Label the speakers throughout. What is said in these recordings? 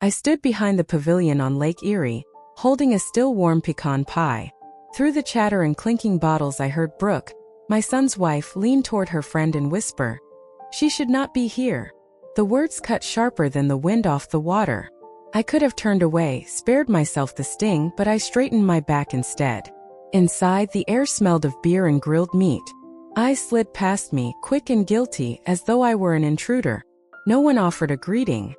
Speaker 1: I stood behind the pavilion on Lake Erie, holding a still warm pecan pie. Through the chatter and clinking bottles I heard Brooke, my son's wife, lean toward her friend and whisper, "She should not be here." The words cut sharper than the wind off the water. I could have turned away, spared myself the sting, but I straightened my back instead. Inside, the air smelled of beer and grilled meat. Eyes slid past me, quick and guilty, as though I were an intruder. No one offered a greeting.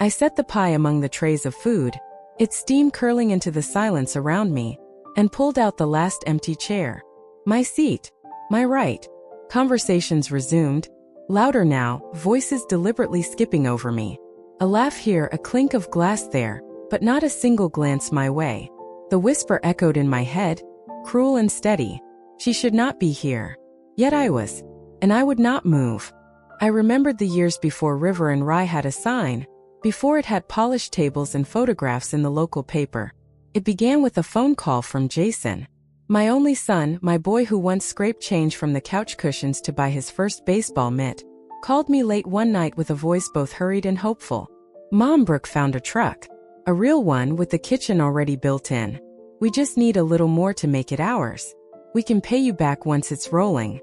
Speaker 1: I set the pie among the trays of food, its steam curling into the silence around me, and pulled out the last empty chair. My seat. My right. Conversations resumed, louder now, voices deliberately skipping over me. A laugh here, a clink of glass there, but not a single glance my way. The whisper echoed in my head, cruel and steady. She should not be here. Yet I was. And I would not move. I remembered the years before River and Rye had a sign, before it had polished tables and photographs in the local paper. It began with a phone call from Jason. My only son, my boy who once scraped change from the couch cushions to buy his first baseball mitt, called me late one night with a voice both hurried and hopeful. "Mom, Brooke found a truck. A real one with the kitchen already built in. We just need a little more to make it ours. We can pay you back once it's rolling."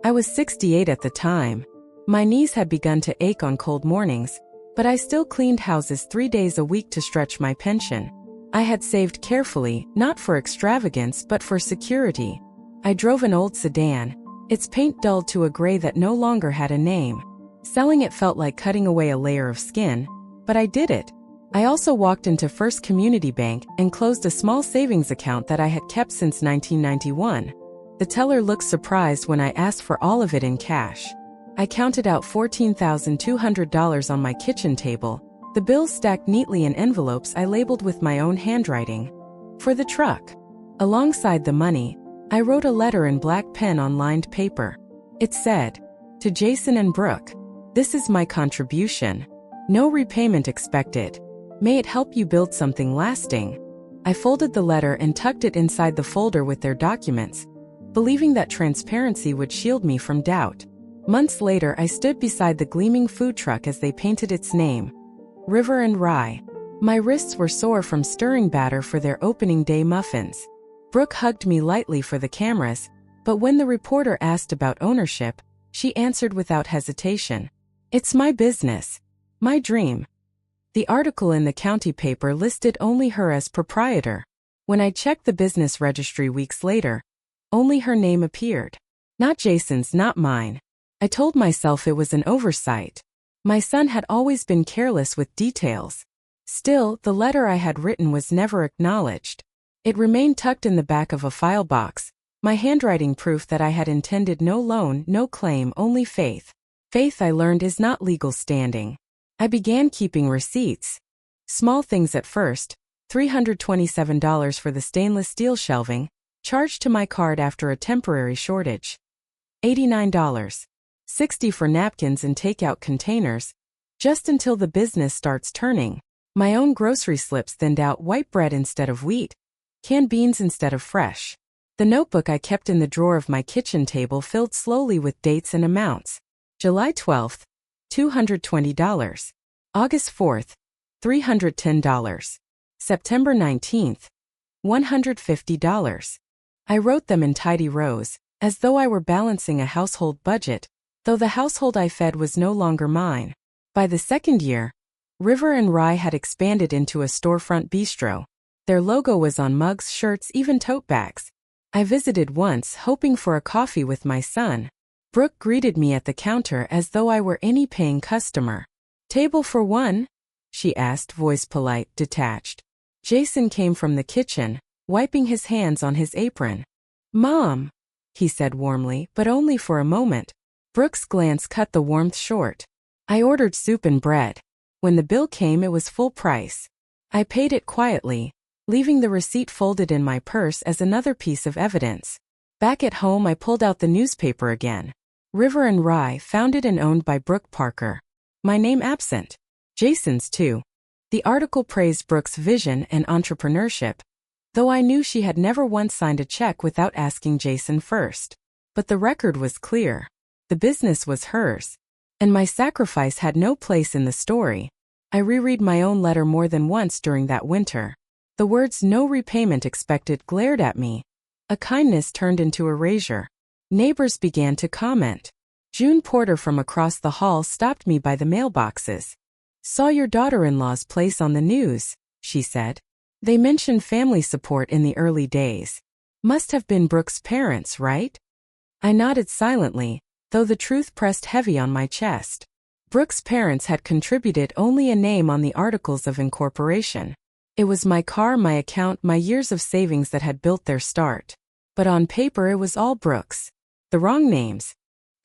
Speaker 1: I was 68 at the time. My knees had begun to ache on cold mornings, but I still cleaned houses 3 days a week to stretch my pension. I had saved carefully, not for extravagance but for security. I drove an old sedan, its paint dulled to a gray that no longer had a name. Selling it felt like cutting away a layer of skin, but I did it. I also walked into First Community Bank and closed a small savings account that I had kept since 1991. The teller looked surprised when I asked for all of it in cash. I counted out $14,200 on my kitchen table, the bills stacked neatly in envelopes I labeled with my own handwriting. For the truck. Alongside the money, I wrote a letter in black pen on lined paper. It said, "To Jason and Brooke, this is my contribution. No repayment expected. May it help you build something lasting." I folded the letter and tucked it inside the folder with their documents, believing that transparency would shield me from doubt. Months later, I stood beside the gleaming food truck as they painted its name, River and Rye. My wrists were sore from stirring batter for their opening day muffins. Brooke hugged me lightly for the cameras, but when the reporter asked about ownership, she answered without hesitation, "It's my business. My dream." The article in the county paper listed only her as proprietor. When I checked the business registry weeks later, only her name appeared. Not Jason's, not mine. I told myself it was an oversight. My son had always been careless with details. Still, the letter I had written was never acknowledged. It remained tucked in the back of a file box, my handwriting proof that I had intended no loan, no claim, only faith. Faith, I learned, is not legal standing. I began keeping receipts. Small things at first, $327 for the stainless steel shelving, charged to my card after a temporary shortage. $89. $60 for napkins and takeout containers, just until the business starts turning. My own grocery slips thinned out: white bread instead of wheat, canned beans instead of fresh. The notebook I kept in the drawer of my kitchen table filled slowly with dates and amounts. July 12th, $220. August 4th, $310. September 19th, $150. I wrote them in tidy rows, as though I were balancing a household budget, though the household I fed was no longer mine. By the second year, River and Rye had expanded into a storefront bistro. Their logo was on mugs, shirts, even tote bags. I visited once, hoping for a coffee with my son. Brooke greeted me at the counter as though I were any paying customer. "Table for one?" she asked, voice polite, detached. Jason came from the kitchen, wiping his hands on his apron. "Mom," he said warmly, but only for a moment. Brooke's glance cut the warmth short. I ordered soup and bread. When the bill came, it was full price. I paid it quietly, leaving the receipt folded in my purse as another piece of evidence. Back at home, I pulled out the newspaper again. River and Rye, founded and owned by Brooke Parker. My name absent. Jason's too. The article praised Brooke's vision and entrepreneurship, though I knew she had never once signed a check without asking Jason first. But the record was clear. The business was hers, and my sacrifice had no place in the story. I reread my own letter more than once during that winter. The words "no repayment expected" glared at me. A kindness turned into erasure. Neighbors began to comment. June Porter from across the hall stopped me by the mailboxes. "Saw your daughter-in-law's place on the news," she said. "They mentioned family support in the early days. Must have been Brooke's parents, right?" I nodded silently, though the truth pressed heavy on my chest. Brooke's parents had contributed only a name on the articles of incorporation. It was my car, my account, my years of savings that had built their start. But on paper it was all Brooke's. The wrong names.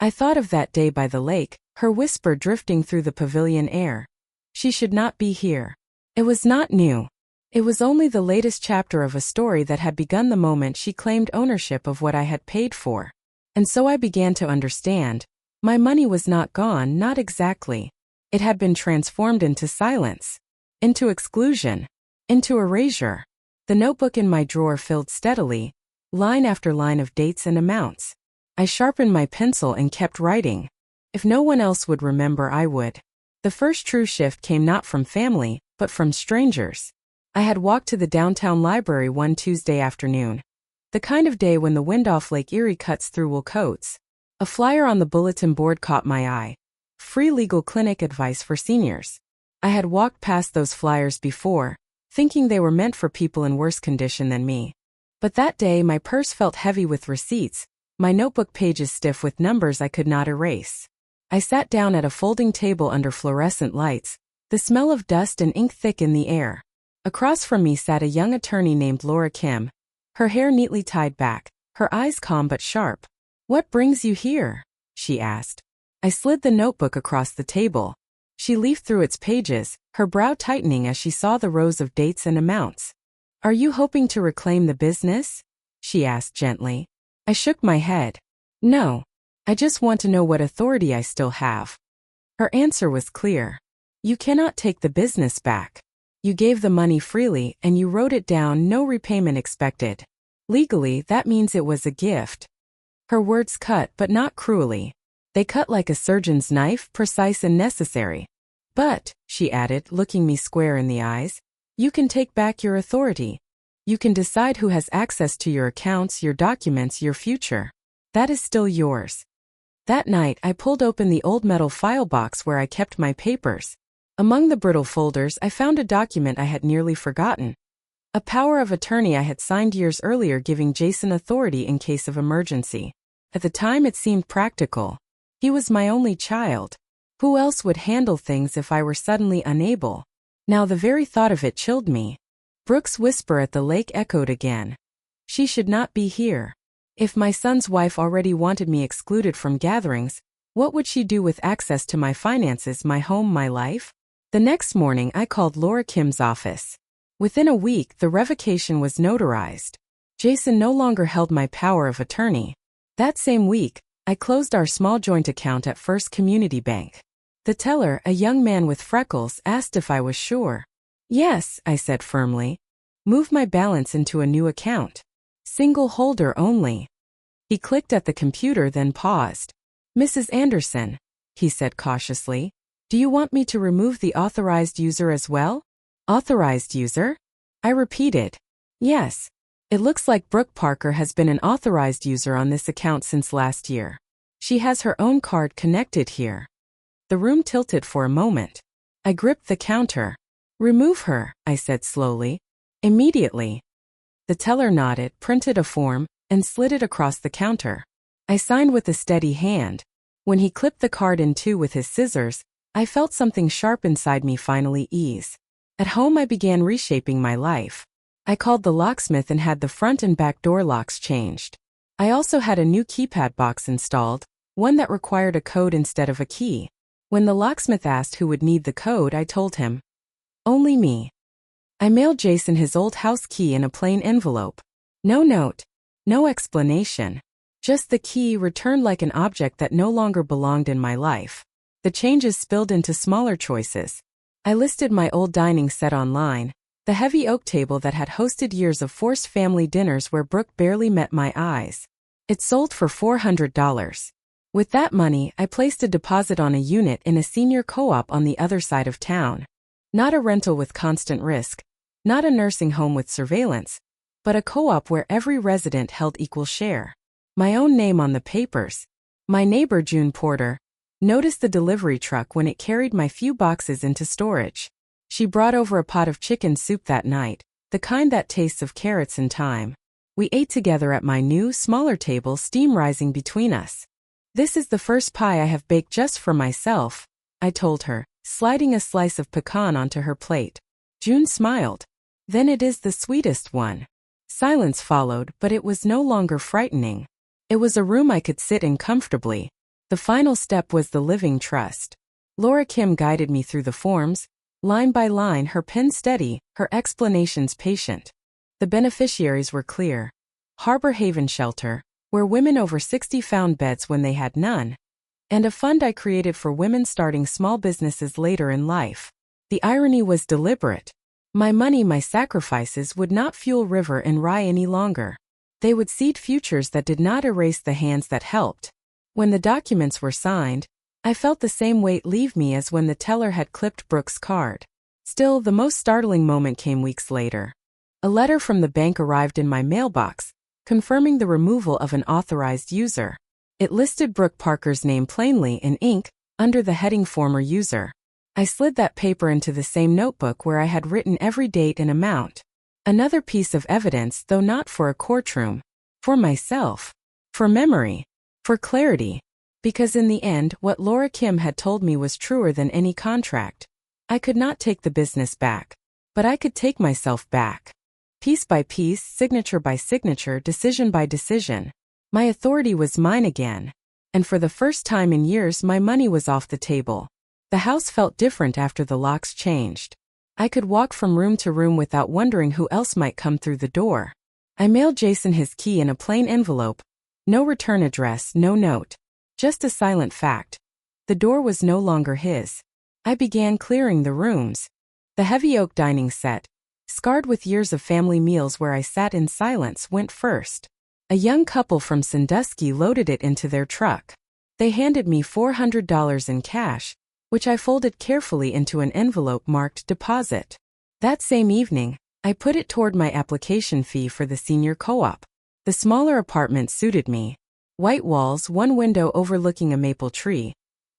Speaker 1: I thought of that day by the lake, her whisper drifting through the pavilion air. She should not be here. It was not new. It was only the latest chapter of a story that had begun the moment she claimed ownership of what I had paid for. And so I began to understand. My money was not gone, not exactly. It had been transformed into silence, into exclusion, into erasure. The notebook in my drawer filled steadily, line after line of dates and amounts. I sharpened my pencil and kept writing. If no one else would remember, I would. The first true shift came not from family, but from strangers. I had walked to the downtown library one Tuesday afternoon. The kind of day when the wind off Lake Erie cuts through wool coats. A flyer on the bulletin board caught my eye. Free legal clinic advice for seniors. I had walked past those flyers before, thinking they were meant for people in worse condition than me. But that day my purse felt heavy with receipts, my notebook pages stiff with numbers I could not erase. I sat down at a folding table under fluorescent lights, the smell of dust and ink thick in the air. Across from me sat a young attorney named Laura Kim, her hair neatly tied back, her eyes calm but sharp. "What brings you here?" she asked. I slid the notebook across the table. She leafed through its pages, her brow tightening as she saw the rows of dates and amounts. "Are you hoping to reclaim the business?" she asked gently. I shook my head. "No. I just want to know what authority I still have." Her answer was clear. "You cannot take the business back. You gave the money freely and you wrote it down, no repayment expected. Legally, that means it was a gift." Her words cut, but not cruelly. They cut like a surgeon's knife, precise and necessary. "But," she added, looking me square in the eyes, "you can take back your authority. You can decide who has access to your accounts, your documents, your future. That is still yours." That night, I pulled open the old metal file box where I kept my papers. Among the brittle folders, I found a document I had nearly forgotten. A power of attorney I had signed years earlier giving Jason authority in case of emergency. At the time it seemed practical. He was my only child. Who else would handle things if I were suddenly unable? Now the very thought of it chilled me. Brooke's whisper at the lake echoed again. She should not be here. If my son's wife already wanted me excluded from gatherings, what would she do with access to my finances, my home, my life? The next morning I called Laura Kim's office. Within a week, the revocation was notarized. Jason no longer held my power of attorney. That same week, I closed our small joint account at First Community Bank. The teller, a young man with freckles, asked if I was sure. "Yes," I said firmly. "Move my balance into a new account. Single holder only." He clicked at the computer, then paused. "Mrs. Anderson," he said cautiously, "do you want me to remove the authorized user as well?" "Authorized user?" I repeated. "Yes. It looks like Brooke Parker has been an authorized user on this account since last year. She has her own card connected here." The room tilted for a moment. I gripped the counter. "Remove her," I said slowly. "Immediately." The teller nodded, printed a form, and slid it across the counter. I signed with a steady hand. When he clipped the card in two with his scissors, I felt something sharp inside me finally ease. At home I began reshaping my life. I called the locksmith and had the front and back door locks changed. I also had a new keypad box installed, one that required a code instead of a key. When the locksmith asked who would need the code, I told him. Only me. I mailed Jason his old house key in a plain envelope. No note. No explanation. Just the key returned like an object that no longer belonged in my life. The changes spilled into smaller choices. I listed my old dining set online. The heavy oak table that had hosted years of forced family dinners where Brooke barely met my eyes. It sold for $400. With that money, I placed a deposit on a unit in a senior co-op on the other side of town. Not a rental with constant risk, not a nursing home with surveillance, but a co-op where every resident held equal share. My own name on the papers. My neighbor June Porter noticed the delivery truck when it carried my few boxes into storage. She brought over a pot of chicken soup that night, the kind that tastes of carrots and thyme. We ate together at my new, smaller table, steam rising between us. This is the first pie I have baked just for myself, I told her, sliding a slice of pecan onto her plate. June smiled. Then it is the sweetest one. Silence followed, but it was no longer frightening. It was a room I could sit in comfortably. The final step was the living trust. Laura Kim guided me through the forms, line by line, her pen steady, her explanations patient. The beneficiaries were clear. Harbor Haven Shelter, where women over 60 found beds when they had none. And a fund I created for women starting small businesses later in life. The irony was deliberate. My money, my sacrifices would not fuel River and Rye any longer. They would seed futures that did not erase the hands that helped. When the documents were signed, I felt the same weight leave me as when the teller had clipped Brooke's card. Still, the most startling moment came weeks later. A letter from the bank arrived in my mailbox, confirming the removal of an authorized user. It listed Brooke Parker's name plainly in ink, under the heading former user. I slid that paper into the same notebook where I had written every date and amount. Another piece of evidence, though not for a courtroom. For myself. For memory. For clarity. Because in the end, what Laura Kim had told me was truer than any contract. I could not take the business back. But I could take myself back. Piece by piece, signature by signature, decision by decision. My authority was mine again. And for the first time in years, my money was off the table. The house felt different after the locks changed. I could walk from room to room without wondering who else might come through the door. I mailed Jason his key in a plain envelope. No return address, no note. Just a silent fact. The door was no longer his. I began clearing the rooms. The heavy oak dining set, scarred with years of family meals where I sat in silence, went first. A young couple from Sandusky loaded it into their truck. They handed me $400 in cash, which I folded carefully into an envelope marked deposit. That same evening, I put it toward my application fee for the senior co-op. The smaller apartment suited me. White walls, one window overlooking a maple tree,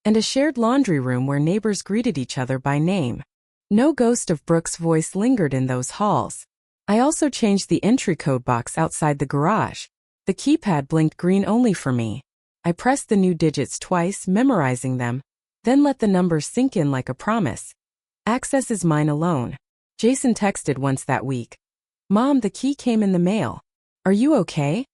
Speaker 1: and a shared laundry room where neighbors greeted each other by name. No ghost of Brooke's voice lingered in those halls. I also changed the entry code box outside the garage. The keypad blinked green only for me. I pressed the new digits twice, memorizing them, then let the numbers sink in like a promise. Access is mine alone. Jason texted once that week. Mom, the key came in the mail. Are you okay?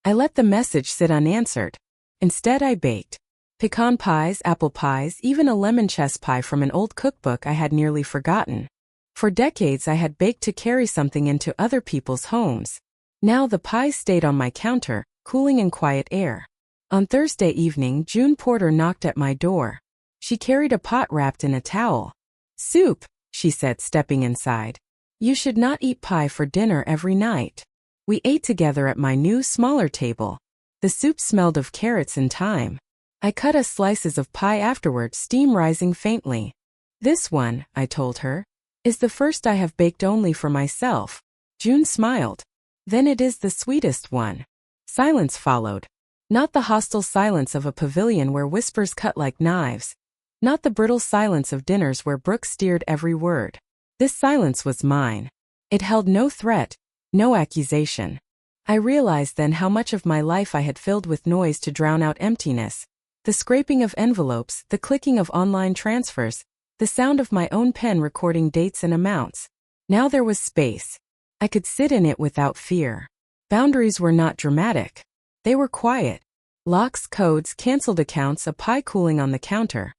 Speaker 1: I let the message sit unanswered. Instead, I baked pecan pies, apple pies, even a lemon chess pie from an old cookbook I had nearly forgotten. For decades, I had baked to carry something into other people's homes. Now the pies stayed on my counter, cooling in quiet air. On Thursday evening, June Porter knocked at my door. She carried a pot wrapped in a towel. Soup, she said, stepping inside. You should not eat pie for dinner every night. We ate together at my new, smaller table. The soup smelled of carrots and thyme. I cut us slices of pie afterward, steam rising faintly. This one, I told her, is the first I have baked only for myself. June smiled. Then it is the sweetest one. Silence followed. Not the hostile silence of a pavilion where whispers cut like knives. Not the brittle silence of dinners where Brooke steered every word. This silence was mine. It held no threat, no accusation. I realized then how much of my life I had filled with noise to drown out emptiness. The scraping of envelopes, the clicking of online transfers, the sound of my own pen recording dates and amounts. Now there was space. I could sit in it without fear. Boundaries were not dramatic. They were quiet. Locks, codes, canceled accounts, a pie cooling on the counter.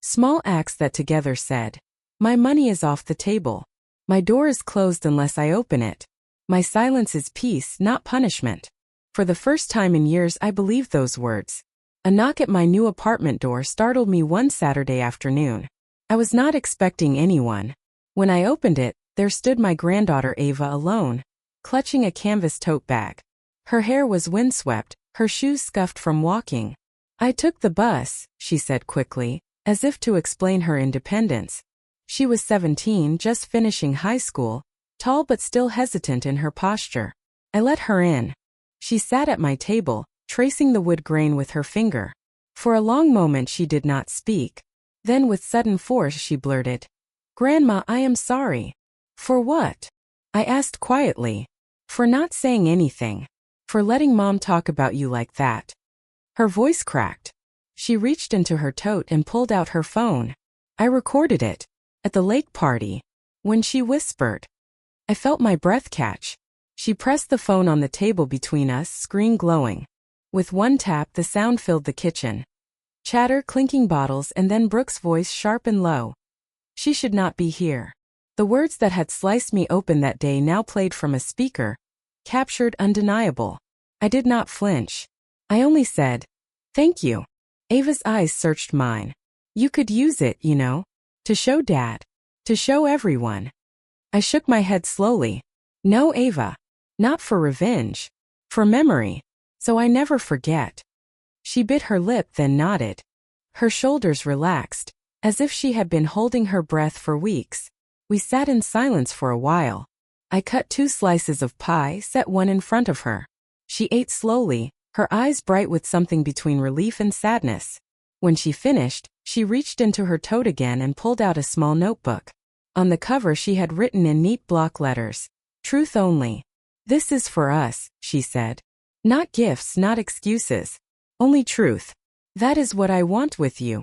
Speaker 1: Small acts that together said, my money is off the table. My door is closed unless I open it. My silence is peace, not punishment. For the first time in years, I believed those words. A knock at my new apartment door startled me one Saturday afternoon. I was not expecting anyone. When I opened it, there stood my granddaughter Ava alone, clutching a canvas tote bag. Her hair was windswept, her shoes scuffed from walking. I took the bus, she said quickly, as if to explain her independence. She was 17, just finishing high school, tall but still hesitant in her posture. I let her in. She sat at my table, tracing the wood grain with her finger. For a long moment she did not speak. Then with sudden force she blurted, "Grandma, I am sorry." "For what?" I asked quietly. "For not saying anything. For letting Mom talk about you like that." Her voice cracked. She reached into her tote and pulled out her phone. I recorded it. At the lake party. When she whispered. I felt my breath catch. She pressed the phone on the table between us, screen glowing. With one tap the sound filled the kitchen. Chatter, clinking bottles, and then Brooke's voice sharp and low. "She should not be here." The words that had sliced me open that day now played from a speaker, captured, undeniable. I did not flinch. I only said, "Thank you." Ava's eyes searched mine. "You could use it, you know. To show Dad. To show everyone." I shook my head slowly. "No, Ava. Not for revenge. For memory. So I never forget." She bit her lip, then nodded. Her shoulders relaxed, as if she had been holding her breath for weeks. We sat in silence for a while. I cut 2 slices of pie, set one in front of her. She ate slowly, her eyes bright with something between relief and sadness. When she finished, she reached into her tote again and pulled out a small notebook. On the cover she had written in neat block letters, "Truth only. This is for us," she said. "Not gifts, not excuses. Only truth. That is what I want with you."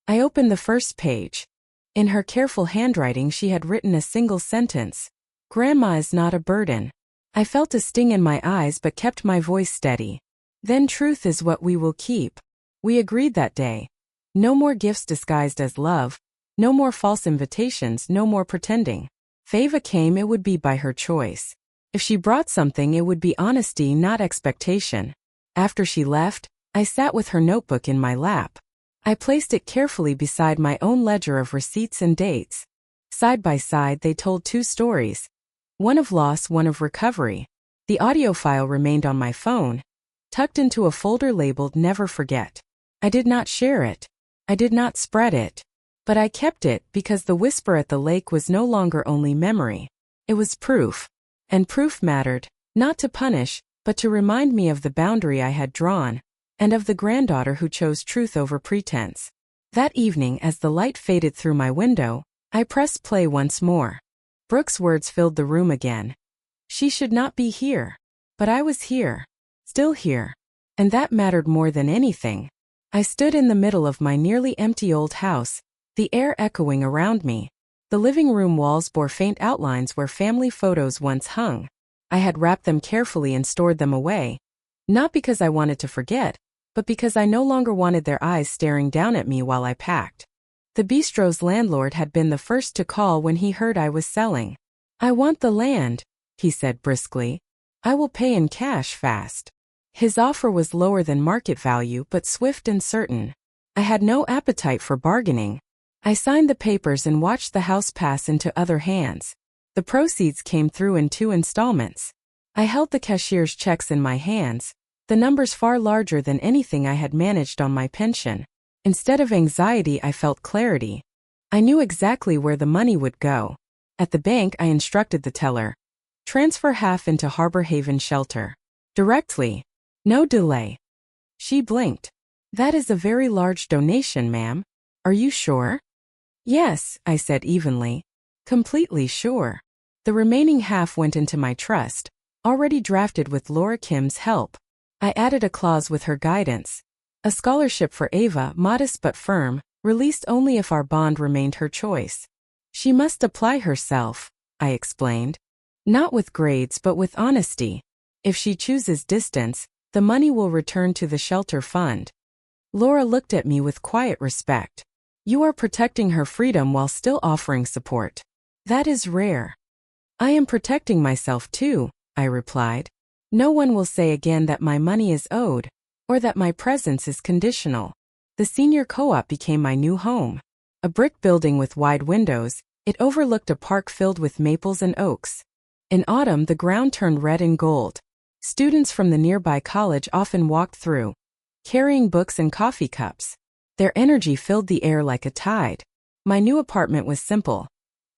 Speaker 1: I opened the first page. In her careful handwriting she had written a single sentence. "Grandma is not a burden." I felt a sting in my eyes but kept my voice steady. "Then truth is what we will keep." We agreed that day. No more gifts disguised as love. No more false invitations, no more pretending. If Ava came, it would be by her choice. If she brought something, it would be honesty, not expectation. After she left, I sat with her notebook in my lap. I placed it carefully beside my own ledger of receipts and dates. Side by side they told 2 stories. One of loss, one of recovery. The audio file remained on my phone, tucked into a folder labeled "Never Forget." I did not share it. I did not spread it. But I kept it because the whisper at the lake was no longer only memory. It was proof. And proof mattered, not to punish, but to remind me of the boundary I had drawn, and of the granddaughter who chose truth over pretense. That evening, as the light faded through my window, I pressed play once more. Brooke's words filled the room again. She should not be here. But I was here. Still here. And that mattered more than anything. I stood in the middle of my nearly empty old house, the air echoing around me. The living room walls bore faint outlines where family photos once hung. I had wrapped them carefully and stored them away. Not because I wanted to forget, but because I no longer wanted their eyes staring down at me while I packed. The bistro's landlord had been the first to call when he heard I was selling. "I want the land," he said briskly. "I will pay in cash fast." His offer was lower than market value but swift and certain. I had no appetite for bargaining. I signed the papers and watched the house pass into other hands. The proceeds came through in 2 installments. I held the cashier's checks in my hands, the numbers far larger than anything I had managed on my pension. Instead of anxiety, I felt clarity. I knew exactly where the money would go. At the bank, I instructed the teller, "Transfer half into Harbor Haven Shelter. Directly. No delay." She blinked. "That is a very large donation, ma'am. Are you sure?" "Yes," I said evenly. "Completely sure." The remaining half went into my trust, already drafted with Laura Kim's help. I added a clause with her guidance. A scholarship for Ava, modest but firm, released only if our bond remained her choice. She must apply herself, I explained. Not with grades but with honesty. If she chooses distance, the money will return to the shelter fund. Laura looked at me with quiet respect. You are protecting her freedom while still offering support. That is rare. I am protecting myself too, I replied. No one will say again that my money is owed, or that my presence is conditional. The senior co-op became my new home. A brick building with wide windows, it overlooked a park filled with maples and oaks. In autumn, the ground turned red and gold. Students from the nearby college often walked through, carrying books and coffee cups. Their energy filled the air like a tide. My new apartment was simple.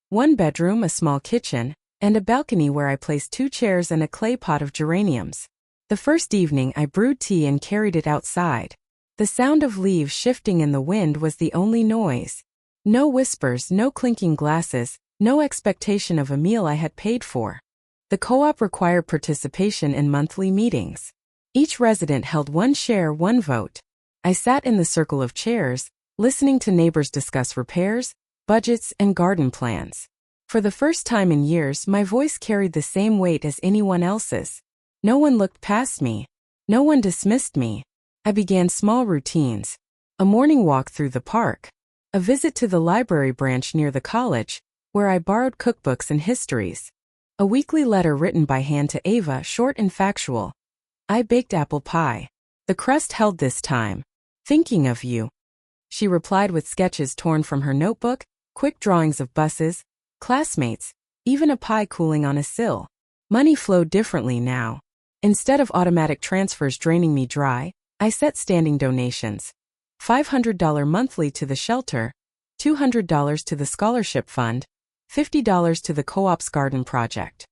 Speaker 1: One bedroom, a small kitchen, and a balcony where I placed 2 chairs and a clay pot of geraniums. The first evening I brewed tea and carried it outside. The sound of leaves shifting in the wind was the only noise. No whispers, no clinking glasses, no expectation of a meal I had paid for. The co-op required participation in monthly meetings. Each resident held 1 share, 1 vote. I sat in the circle of chairs, listening to neighbors discuss repairs, budgets, and garden plans. For the first time in years, my voice carried the same weight as anyone else's. No one looked past me. No one dismissed me. I began small routines. A morning walk through the park. A visit to the library branch near the college, where I borrowed cookbooks and histories. A weekly letter written by hand to Ava, short and factual. I baked apple pie. The crust held this time. Thinking of you. She replied with sketches torn from her notebook, quick drawings of buses, classmates, even a pie cooling on a sill. Money flowed differently now. Instead of automatic transfers draining me dry, I set standing donations. $500 monthly to the shelter, $200 to the scholarship fund, $50 to the co-op's garden project.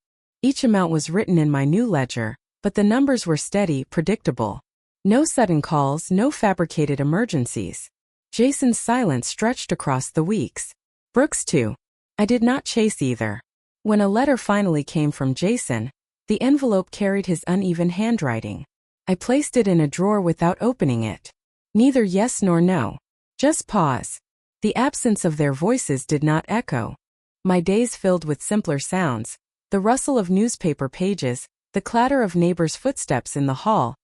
Speaker 1: Each amount was written in my new ledger, but the numbers were steady, predictable. No sudden calls, no fabricated emergencies. Jason's silence stretched across the weeks. Brooks too. I did not chase either. When a letter finally came from Jason, the envelope carried his uneven handwriting. I placed it in a drawer without opening it. Neither yes nor no. Just pause. The absence of their voices did not echo. My days filled with simpler sounds, the rustle of newspaper pages, the clatter of neighbors' footsteps in the hall,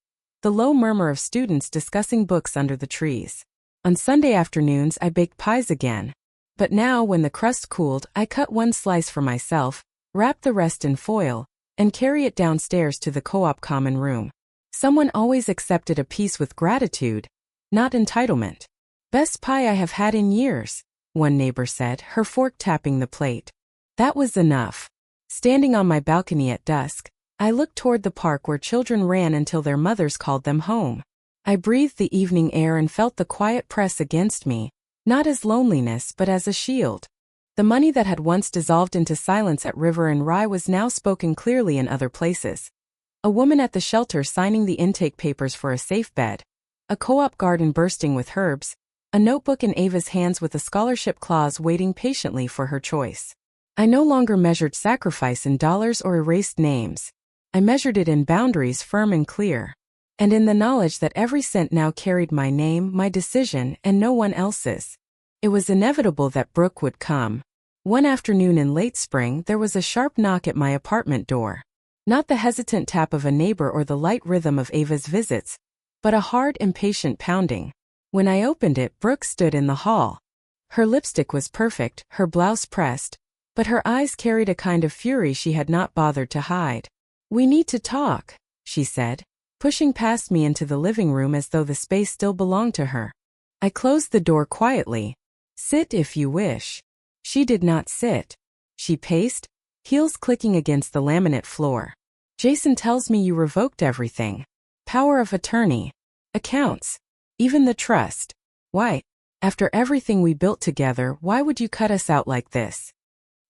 Speaker 1: the low murmur of students discussing books under the trees. On Sunday afternoons I baked pies again. But now when the crust cooled, I cut 1 slice for myself, wrapped the rest in foil, and carry it downstairs to the co-op common room. Someone always accepted a piece with gratitude, not entitlement. Best pie I have had in years, one neighbor said, her fork tapping the plate. That was enough. Standing on my balcony at dusk, I looked toward the park where children ran until their mothers called them home. I breathed the evening air and felt the quiet press against me, not as loneliness but as a shield. The money that had once dissolved into silence at River and Rye was now spoken clearly in other places. A woman at the shelter signing the intake papers for a safe bed. A co-op garden bursting with herbs. A notebook in Ava's hands with a scholarship clause waiting patiently for her choice. I no longer measured sacrifice in dollars or erased names. I measured it in boundaries firm and clear. And in the knowledge that every cent now carried my name, my decision, and no one else's. It was inevitable that Brooke would come. One afternoon in late spring, there was a sharp knock at my apartment door. Not the hesitant tap of a neighbor or the light rhythm of Ava's visits, but a hard, impatient pounding. When I opened it, Brooke stood in the hall. Her lipstick was perfect, her blouse pressed, but her eyes carried a kind of fury she had not bothered to hide. "We need to talk," she said, pushing past me into the living room as though the space still belonged to her. I closed the door quietly. "Sit if you wish." She did not sit. She paced, heels clicking against the laminate floor. "Jason tells me you revoked everything. Power of attorney. Accounts. Even the trust. Why? After everything we built together, why would you cut us out like this?"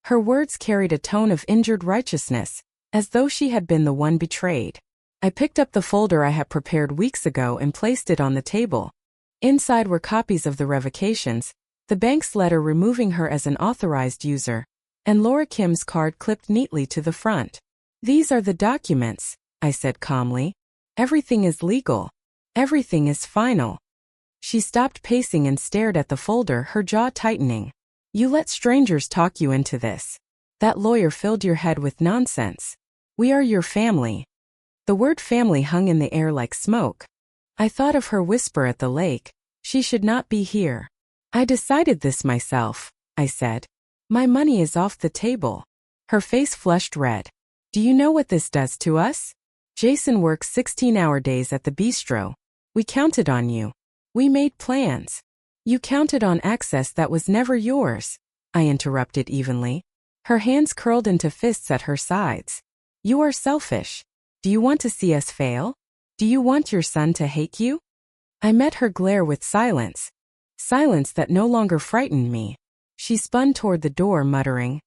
Speaker 1: Her words carried a tone of injured righteousness, as though she had been the one betrayed. I picked up the folder I had prepared weeks ago and placed it on the table. Inside were copies of the revocations, the bank's letter removing her as an authorized user, and Laura Kim's card clipped neatly to the front. "These are the documents," I said calmly. "Everything is legal. Everything is final." She stopped pacing and stared at the folder, her jaw tightening. "You let strangers talk you into this. That lawyer filled your head with nonsense. We are your family." The word family hung in the air like smoke. I thought of her whisper at the lake. She should not be here. "I decided this myself," I said. "My money is off the table." Her face flushed red. "Do you know what this does to us? Jason works 16-hour days at the bistro. We counted on you. We made plans. You counted on access that was never yours," I interrupted evenly. Her hands curled into fists at her sides. "You are selfish. Do you want to see us fail? Do you want your son to hate you?" I met her glare with silence. Silence that no longer frightened me. She spun toward the door, muttering,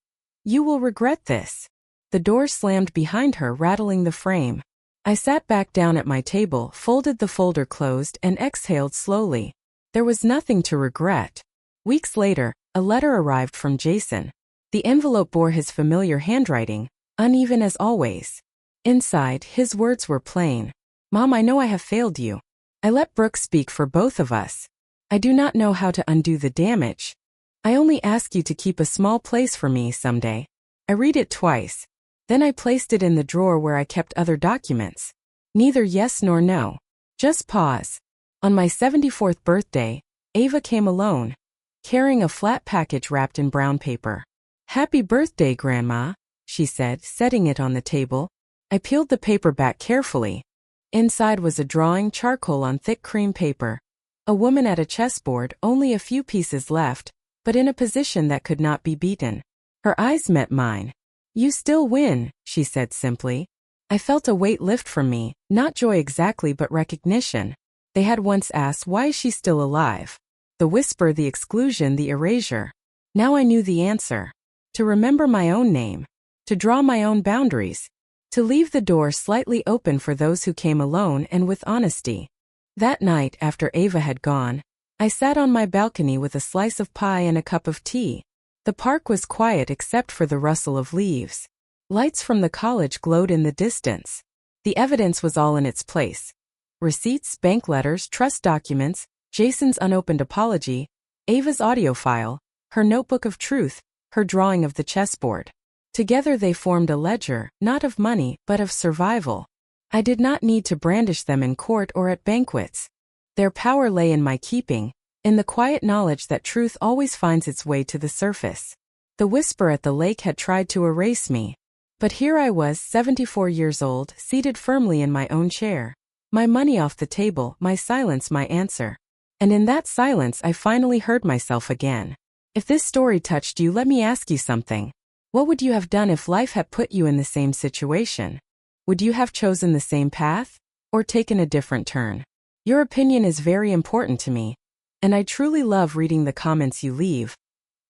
Speaker 1: "You will regret this." The door slammed behind her, rattling the frame. I sat back down at my table, folded the folder closed, and exhaled slowly. There was nothing to regret. Weeks later, a letter arrived from Jason. The envelope bore his familiar handwriting, uneven as always. Inside, his words were plain. "Mom, I know I have failed you. I let Brooke speak for both of us. I do not know how to undo the damage. I only ask you to keep a small place for me someday." I read it twice. Then I placed it in the drawer where I kept other documents. Neither yes nor no. Just pause. On my 74th birthday, Ava came alone, carrying a flat package wrapped in brown paper. "Happy birthday, Grandma," she said, setting it on the table. I peeled the paper back carefully. Inside was a drawing, charcoal on thick cream paper. A woman at a chessboard, only a few pieces left, but in a position that could not be beaten. Her eyes met mine. "You still win," she said simply. I felt a weight lift from me, not joy exactly but recognition. They had once asked, why is she still alive? The whisper, the exclusion, the erasure. Now I knew the answer. To remember my own name. To draw my own boundaries. To leave the door slightly open for those who came alone and with honesty. That night, after Ava had gone, I sat on my balcony with a slice of pie and a cup of tea. The park was quiet except for the rustle of leaves. Lights from the college glowed in the distance. The evidence was all in its place. Receipts, bank letters, trust documents, Jason's unopened apology, Ava's audio file, her notebook of truth, her drawing of the chessboard. Together they formed a ledger, not of money, but of survival. I did not need to brandish them in court or at banquets. Their power lay in my keeping, in the quiet knowledge that truth always finds its way to the surface. The whisper at the lake had tried to erase me. But here I was, 74 years old, seated firmly in my own chair. My money off the table, my silence my answer. And in that silence I finally heard myself again. If this story touched you, let me ask you something. What would you have done if life had put you in the same situation? Would you have chosen the same path? Or taken a different turn? Your opinion is very important to me. And I truly love reading the comments you leave.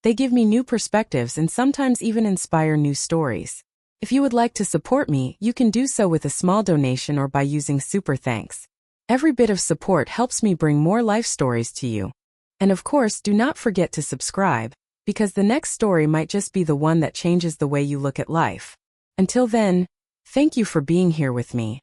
Speaker 1: They give me new perspectives and sometimes even inspire new stories. If you would like to support me, you can do so with a small donation or by using Super Thanks. Every bit of support helps me bring more life stories to you. And of course, do not forget to subscribe, because the next story might just be the one that changes the way you look at life. Until then, thank you for being here with me.